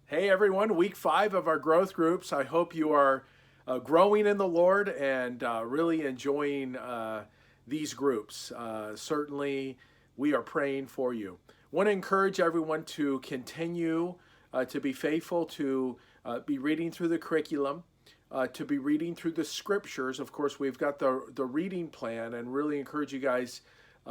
Hey everyone, week 5 of our growth groups. I hope you are growing in the Lord and really enjoying these groups. Certainly, we are praying for you. Want to encourage everyone to continue to be faithful, to be reading through the curriculum, to be reading through the scriptures. Of course, we've got the reading plan, and really encourage you guys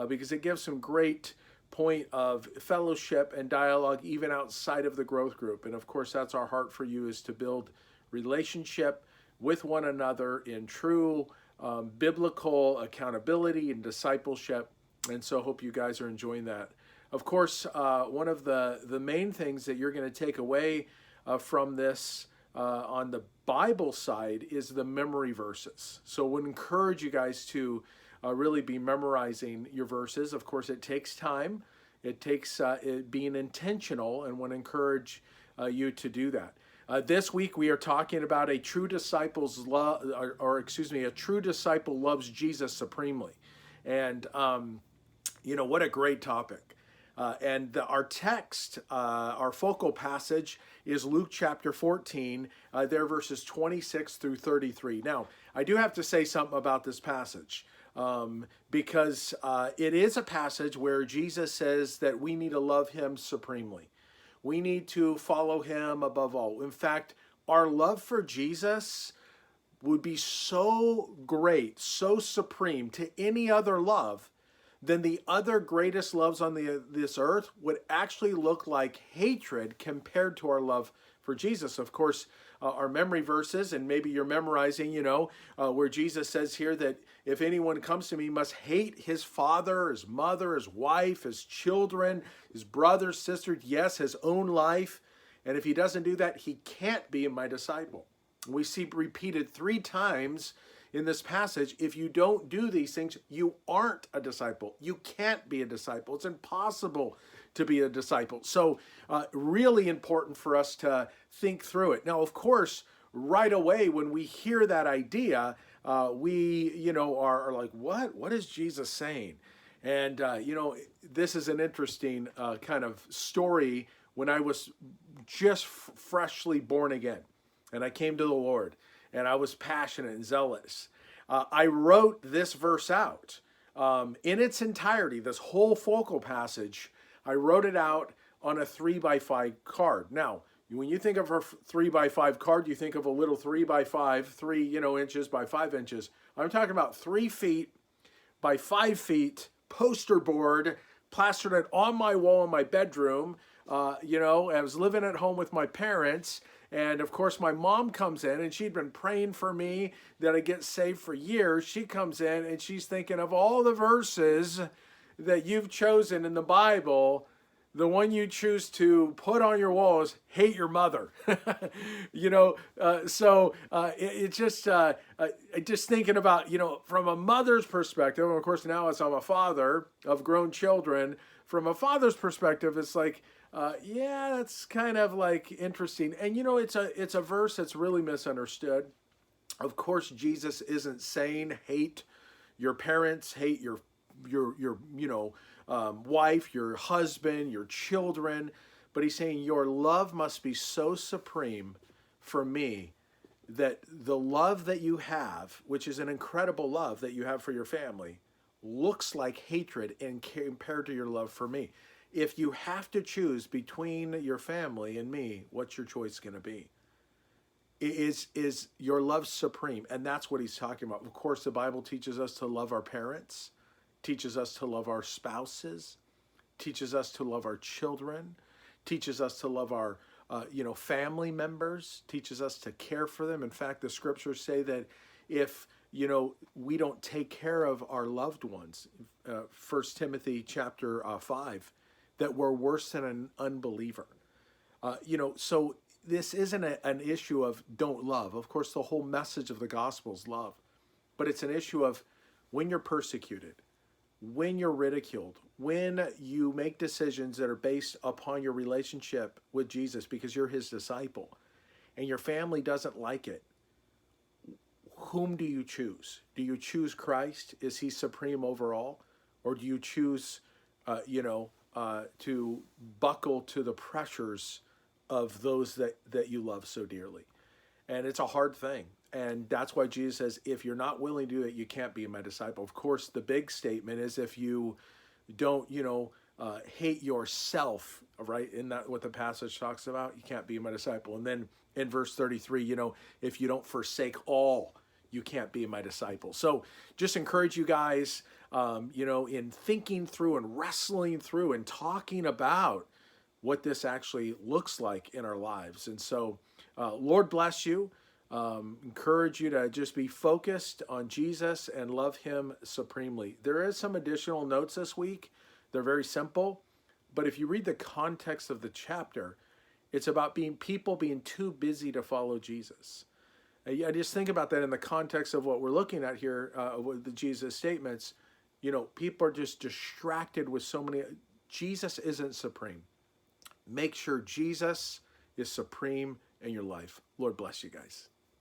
because it gives some great point of fellowship and dialogue even outside of the growth group. And of course, that's our heart for you, is to build relationship with one another in true biblical accountability and discipleship. And so hope you guys are enjoying that. Of course, one of the main things that you're going to take away from this on the Bible side is the memory verses. So I would encourage you guys to really be memorizing your verses. Of course, it takes time. It takes it being intentional, and want to encourage you to do that. This week we are talking about a true disciple's love, or excuse me, a true disciple loves Jesus supremely, and what a great topic. Our text, our focal passage is Luke chapter 14, there verses 26 through 33. Now, I do have to say something about this passage because it is a passage where Jesus says that we need to love him supremely. We need to follow him above all. In fact, our love for Jesus would be so great, so supreme to any other love, then the other greatest loves on this earth would actually look like hatred compared to our love for Jesus. Of course, our memory verses, and maybe you're memorizing, where Jesus says here that if anyone comes to me, he must hate his father, his mother, his wife, his children, his brothers, sisters, yes, his own life. And if he doesn't do that, he can't be my disciple. We see repeated 3 times in this passage, if you don't do these things, you aren't a disciple. You can't be a disciple. It's impossible to be a disciple. So really important for us to think through it. Now, of course, right away when we hear that idea, we, are like, what? What is Jesus saying? And, this is an interesting kind of story when I was just freshly born again and I came to the Lord and I was passionate and zealous. I wrote this verse out in its entirety, this whole focal passage. I wrote it out on a 3x5 card. Now, when you think of a 3x5 card, you think of a little 3x5, 3 inches by 5 inches. I'm talking about 3 feet by 5 feet poster board, plastered it on my wall in my bedroom. I was living at home with my parents. And of course, my mom comes in and she'd been praying for me that I get saved for years. She comes in and she's thinking of all the verses that you've chosen in the Bible. The one you choose to put on your wall is hate your mother. Just thinking about, from a mother's perspective, and of course now as I'm a father of grown children, from a father's perspective, it's like, yeah, that's kind of like interesting. And it's a verse that's really misunderstood. Of course, Jesus isn't saying hate your parents, hate your wife, your husband, your children, but he's saying your love must be so supreme for me that the love that you have, which is an incredible love that you have for your family, looks like hatred in compared to your love for me. If you have to choose between your family and me, what's your choice going to be? Is your love supreme? And that's what he's talking about. Of course, the Bible teaches us to love our parents, teaches us to love our spouses, teaches us to love our children, teaches us to love our family members, teaches us to care for them. In fact, the scriptures say that if we don't take care of our loved ones, 1 Timothy chapter 5, that we're worse than an unbeliever. So this isn't an issue of don't love. Of course, the whole message of the gospel is love. But it's an issue of when you're persecuted, when you're ridiculed, when you make decisions that are based upon your relationship with Jesus because you're his disciple, and your family doesn't like it, whom do you choose? Do you choose Christ? Is he supreme over all? Or do you choose, to buckle to the pressures of those that you love so dearly. And it's a hard thing. And that's why Jesus says, if you're not willing to do it, you can't be my disciple. Of course, the big statement is if you don't, hate yourself, right? Isn't that what the passage talks about? You can't be my disciple. And then in verse 33, if you don't forsake all, you can't be my disciple. So just encourage you guys, in thinking through and wrestling through and talking about what this actually looks like in our lives. And so, Lord bless you. Encourage you to just be focused on Jesus and love him supremely. There is some additional notes this week. They're very simple, but if you read the context of the chapter, it's about people being too busy to follow Jesus. I just think about that in the context of what we're looking at here, with the Jesus statements. People are just distracted with so many. Jesus isn't supreme. Make sure Jesus is supreme in your life. Lord bless you guys.